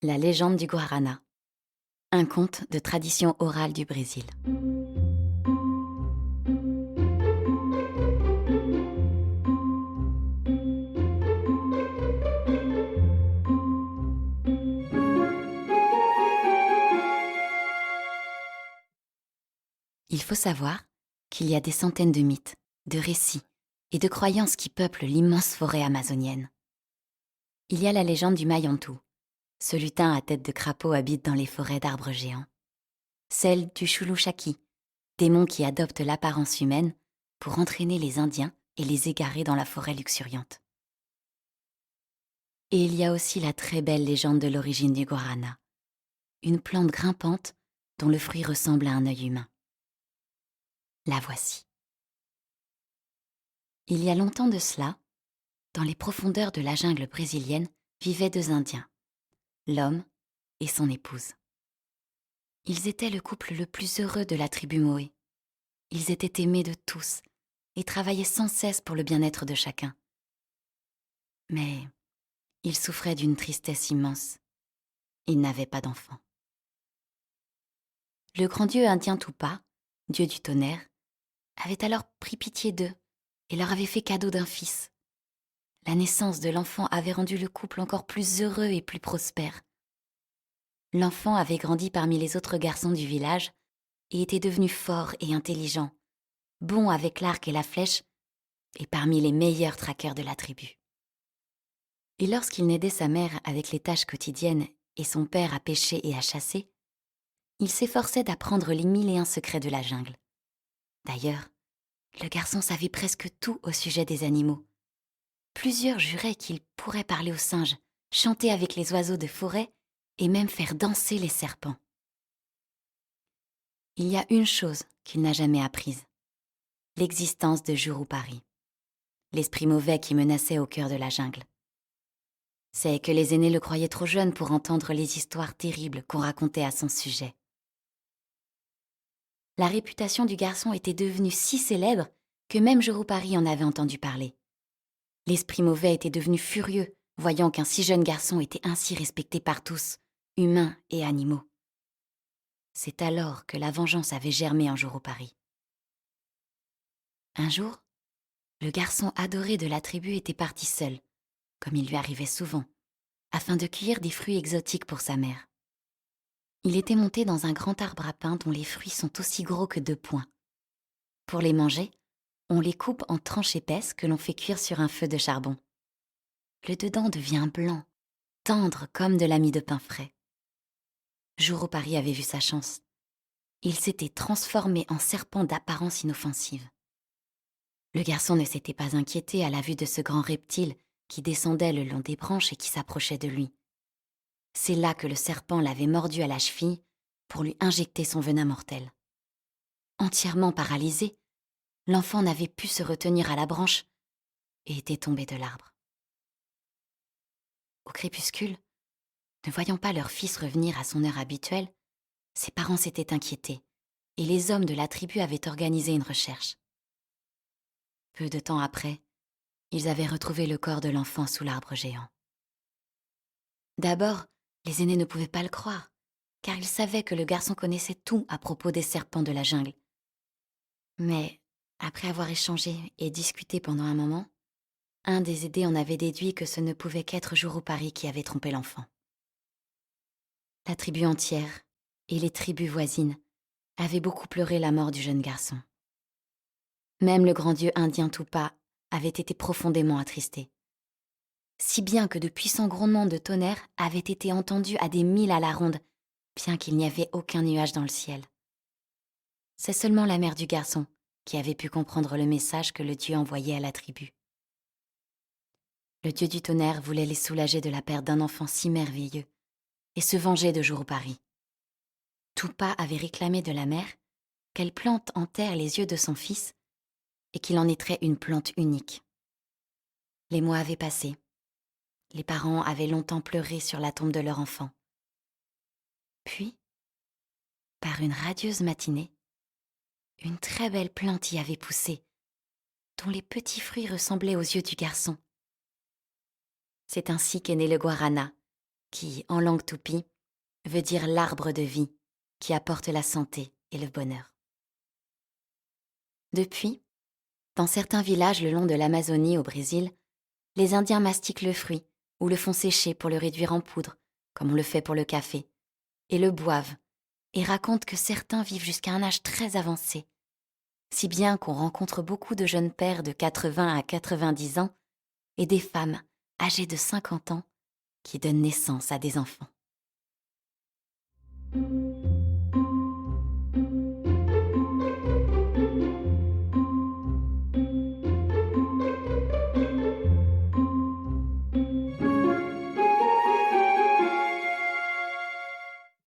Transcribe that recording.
La légende du Guarana, un conte de tradition orale du Brésil. Il faut savoir qu'il y a des centaines de mythes, de récits et de croyances qui peuplent l'immense forêt amazonienne. Il y a la légende du Mayantu. Ce lutin à tête de crapaud habite dans les forêts d'arbres géants. Celle du Chuluchaki, démon qui adopte l'apparence humaine pour entraîner les Indiens et les égarer dans la forêt luxuriante. Et il y a aussi la très belle légende de l'origine du guarana, une plante grimpante dont le fruit ressemble à un œil humain. La voici. Il y a longtemps de cela, dans les profondeurs de la jungle brésilienne, vivaient deux Indiens, l'homme et son épouse. Ils étaient le couple le plus heureux de la tribu Moé. Ils étaient aimés de tous et travaillaient sans cesse pour le bien-être de chacun. Mais ils souffraient d'une tristesse immense. Ils n'avaient pas d'enfants. Le grand dieu indien Tupa, dieu du tonnerre, avait alors pris pitié d'eux et leur avait fait cadeau d'un fils. La naissance de l'enfant avait rendu le couple encore plus heureux et plus prospère. L'enfant avait grandi parmi les autres garçons du village et était devenu fort et intelligent, bon avec l'arc et la flèche, et parmi les meilleurs traqueurs de la tribu. Et lorsqu'il n'aidait sa mère avec les tâches quotidiennes et son père à pêcher et à chasser, il s'efforçait d'apprendre les 1001 secrets de la jungle. D'ailleurs, le garçon savait presque tout au sujet des animaux. Plusieurs juraient qu'il pourrait parler aux singes, chanter avec les oiseaux de forêt et même faire danser les serpents. Il y a une chose qu'il n'a jamais apprise, l'existence de Jurupari, l'esprit mauvais qui menaçait au cœur de la jungle. C'est que les aînés le croyaient trop jeune pour entendre les histoires terribles qu'on racontait à son sujet. La réputation du garçon était devenue si célèbre que même Jurupari en avait entendu parler. L'esprit mauvais était devenu furieux, voyant qu'un si jeune garçon était ainsi respecté par tous, humains et animaux. C'est alors que la vengeance avait germé en Jurupari. Un jour, le garçon adoré de la tribu était parti seul, comme il lui arrivait souvent, afin de cueillir des fruits exotiques pour sa mère. Il était monté dans un grand arbre à pain dont les fruits sont aussi gros que 2 poings. Pour les manger, on les coupe en tranches épaisses que l'on fait cuire sur un feu de charbon. Le dedans devient blanc, tendre comme de la mie de pain frais. Jurupari avait vu sa chance. Il s'était transformé en serpent d'apparence inoffensive. Le garçon ne s'était pas inquiété à la vue de ce grand reptile qui descendait le long des branches et qui s'approchait de lui. C'est là que le serpent l'avait mordu à la cheville pour lui injecter son venin mortel. Entièrement paralysé, l'enfant n'avait pu se retenir à la branche et était tombé de l'arbre. Au crépuscule, ne voyant pas leur fils revenir à son heure habituelle, ses parents s'étaient inquiétés et les hommes de la tribu avaient organisé une recherche. Peu de temps après, ils avaient retrouvé le corps de l'enfant sous l'arbre géant. D'abord, les aînés ne pouvaient pas le croire, car ils savaient que le garçon connaissait tout à propos des serpents de la jungle. Mais, après avoir échangé et discuté pendant un moment, un des aidés en avait déduit que ce ne pouvait qu'être Jurupari qui avait trompé l'enfant. La tribu entière, et les tribus voisines, avaient beaucoup pleuré la mort du jeune garçon. Même le grand dieu indien Tupa avait été profondément attristé. Si bien que de puissants grondements de tonnerre avaient été entendus à des milles à la ronde, bien qu'il n'y avait aucun nuage dans le ciel. C'est seulement la mère du garçon qui avait pu comprendre le message que le dieu envoyait à la tribu. Le dieu du tonnerre voulait les soulager de la perte d'un enfant si merveilleux et se venger de Jurupari. Tupa avait réclamé de la mère qu'elle plante en terre les yeux de son fils et qu'il en naîtrait une plante unique. Les mois avaient passé. Les parents avaient longtemps pleuré sur la tombe de leur enfant. Puis, par une radieuse matinée, une très belle plante y avait poussé, dont les petits fruits ressemblaient aux yeux du garçon. C'est ainsi qu'est né le guarana, qui, en langue toupie, veut dire l'arbre de vie qui apporte la santé et le bonheur. Depuis, dans certains villages le long de l'Amazonie au Brésil, les Indiens mastiquent le fruit ou le font sécher pour le réduire en poudre, comme on le fait pour le café, et le boivent, et racontent que certains vivent jusqu'à un âge très avancé, si bien qu'on rencontre beaucoup de jeunes pères de 80 à 90 ans et des femmes âgées de 50 ans qui donnent naissance à des enfants.